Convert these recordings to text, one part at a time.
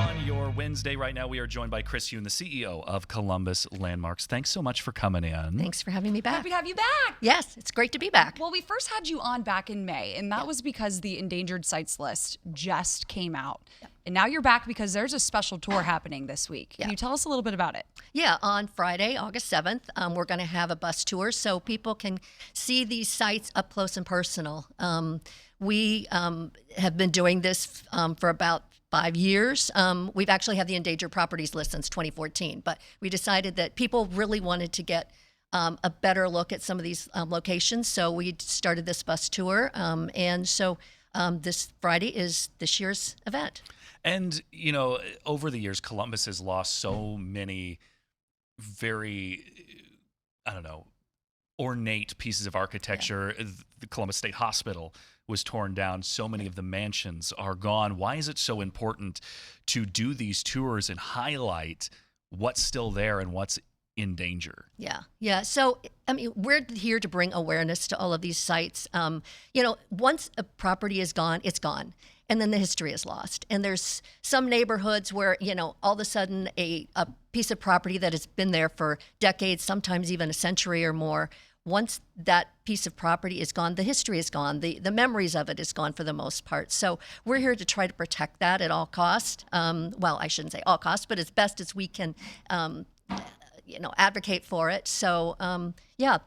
on your Wednesday. Right now, we are joined by Chris Hune, the CEO of Columbus Landmarks. Thanks so much for coming in. Thanks for having me back. Happy to have you back. Yes, it's great to be back. Well, we first had you on back in May, and that was because the endangered sites list just came out. And now you're back because there's a special tour happening this week. Can you tell us a little bit about it? Yeah, on Friday, August 7th, we're going to have a bus tour so people can see these sites up close and personal. We have been doing this for about 5 years. We've actually had the endangered properties list since 2014, but we decided that people really wanted to get a better look at some of these locations, so we started this bus tour, and so this Friday is this year's event. And, you know, over the years, Columbus has lost so many very, ornate pieces of architecture. The Columbus State Hospital was torn down. So many of the mansions are gone. Why is it so important to do these tours and highlight what's still there and what's in danger? Yeah. So, I mean, we're here to bring awareness to all of these sites. Once a property is gone, it's gone. And then the history is lost. And there's some neighborhoods where, all of a sudden a piece of property that has been there for decades, sometimes even a century or more, once that piece of property is gone, the history is gone. The memories of it is gone for the most part. So we're here to try to protect that at all costs. Well, I shouldn't say all costs, but as best as we can advocate for it. So,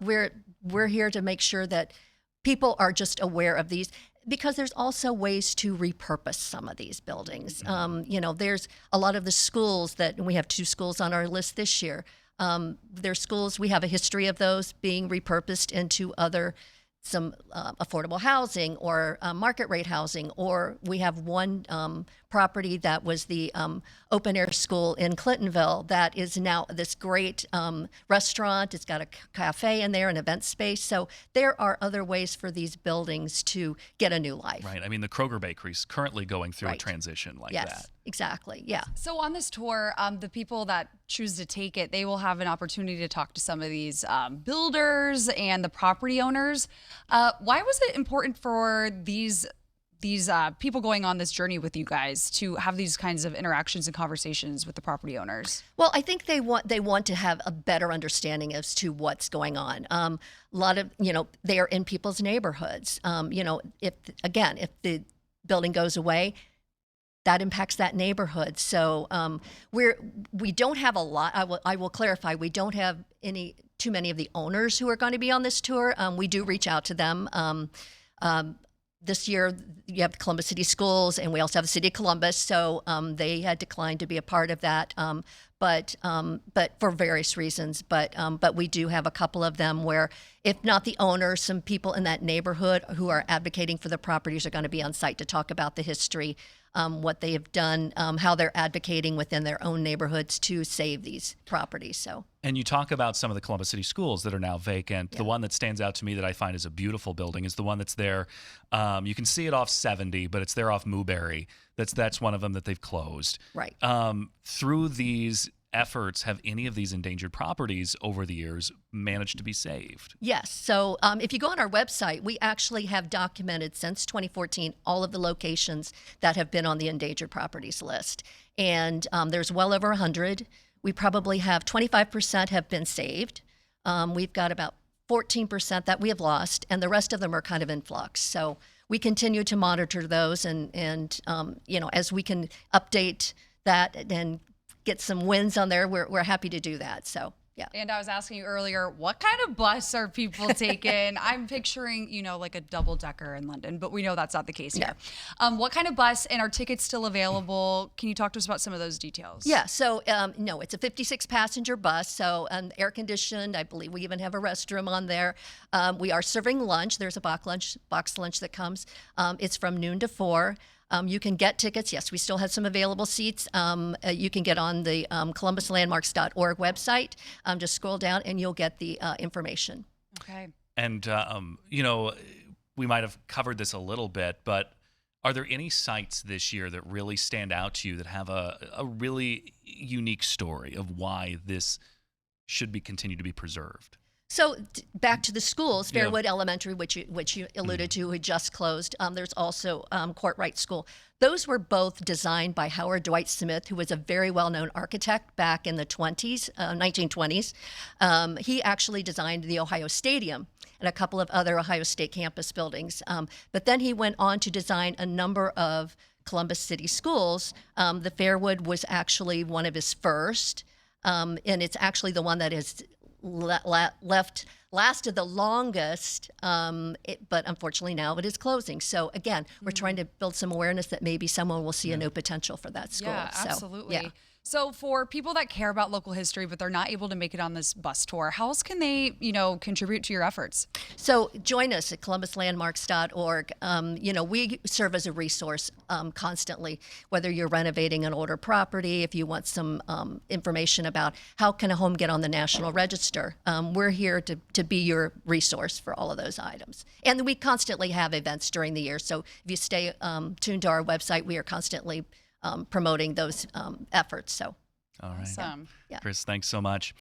we're here to make sure that people are just aware of these, because there's also ways to repurpose some of these buildings. There's a lot of the schools and we have 2 schools on our list this year. There's schools, we have a history of those being repurposed into some affordable housing or market rate housing, or we have one property that was the open air school in Clintonville that is now this great restaurant. It's got a cafe in there, an event space. So there are other ways for these buildings to get a new life. Right. I mean, the Kroger Bakery is currently going through a transition like that. Yes, exactly. Yeah. So on this tour, the people that choose to take it, they will have an opportunity to talk to some of these builders and the property owners. Why was it important for these people going on this journey with you guys to have these kinds of interactions and conversations with the property owners? Well, I think they want to have a better understanding as to what's going on. A lot of, they are in people's neighborhoods. If the building goes away, that impacts that neighborhood. So we don't have a lot. I will clarify. We don't have too many of the owners who are going to be on this tour. We do reach out to them. This year, you have the Columbus City Schools, and we also have the City of Columbus. So they had declined to be a part of that, but for various reasons. But we do have a couple of them where, if not the owner, some people in that neighborhood who are advocating for the properties are going to be on site to talk about the history, what they have done, how they're advocating within their own neighborhoods to save these properties. So. And you talk about some of the Columbus City Schools that are now vacant. Yeah. The one that stands out to me that I find is a beautiful building is the one that's there. You can see it off 70, but it's there off Mooberry. That's one of them that they've closed. Right. Through these efforts, have any of these endangered properties over the years managed to be saved? Yes. So if you go on our website, we actually have documented since 2014 all of the locations that have been on the endangered properties list. And there's well over 100. We probably have 25% have been saved. We've got about 14% that we have lost, and the rest of them are kind of in flux. So we continue to monitor those, and as we can update that and get some wins on there, we're happy to do that. So. Yeah. And I was asking you earlier, what kind of bus are people taking? I'm picturing, like a double decker in London, but we know that's not the case here. What kind of bus, and are tickets still available? Can you talk to us about some of those details? Yeah. So, no, it's a 56 passenger bus. So air conditioned. I believe we even have a restroom on there. We are serving lunch. There's a box lunch that comes. It's from noon to 4. You can get tickets. Yes, we still have some available seats. You can get on the columbuslandmarks.org website. Just scroll down and you'll get the information. Okay. And, we might have covered this a little bit, but are there any sites this year that really stand out to you that have a really unique story of why this should be continued to be preserved? So back to the schools, Yeah. Fairwood Elementary, which you alluded to, who just closed. There's also Courtright School. Those were both designed by Howard Dwight Smith, who was a very well-known architect back in the 1920s. He actually designed the Ohio Stadium and a couple of other Ohio State campus buildings. But then he went on to design a number of Columbus City schools. The Fairwood was actually one of his first, and it's actually the one that has lasted the longest, but unfortunately now it is closing. So again, we're trying to build some awareness that maybe someone will see a new potential for that school. Yeah, So, absolutely. yeah. So for people that care about local history, but they're not able to make it on this bus tour, how else can they, contribute to your efforts? So join us at columbuslandmarks.org. We serve as a resource constantly, whether you're renovating an older property, if you want some information about how can a home get on the National Register. We're here to be your resource for all of those items. And we constantly have events during the year. So if you stay tuned to our website, we are constantly promoting those efforts. So, All right. Awesome. Yeah. Chris, thanks so much.